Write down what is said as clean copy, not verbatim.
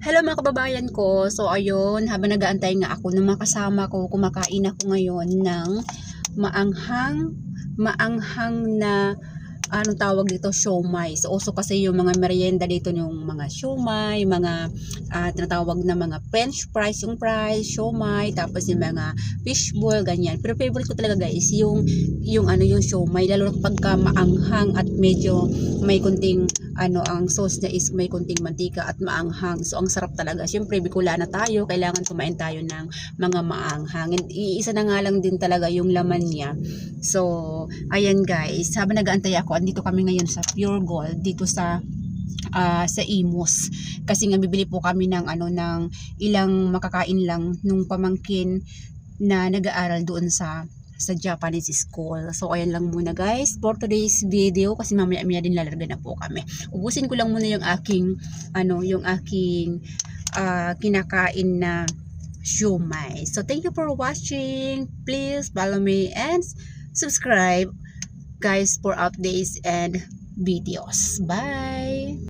Hello mga kababayan ko. So ayun, habang nag-aantay nga ako ng mga kasama ko, kumakain ako ngayon ng maanghang na anong tawag dito, siomai. So uso kasi yung mga merienda dito, yung mga siomai, mga tinatawag na mga french fries, yung fries, siomai, tapos yung mga fishball, ganyan. Pero favorite ko talaga guys, yung siomai, lalo na pagka maanghang at medyo may kunting ang sauce niya is may kunting mantika at maanghang. So ang sarap talaga. Syempre Bicolana tayo, kailangan kumain tayo ng mga maanghang. And iisa na nga lang din talaga yung laman niya. So ayan guys, habang nag-aantay ako, andito kami ngayon sa Pure Gold dito sa Imus, kasi nga bibili po kami ng ng ilang makakain lang nung pamangkin na nag-aaral doon sa Japanese school. So ayan lang muna guys for today's video, kasi mamaya din lalarga na po kami. Ubusin ko lang muna yung aking kinakain na siomai. So thank you for watching. Please follow me and subscribe guys for updates and videos. Bye.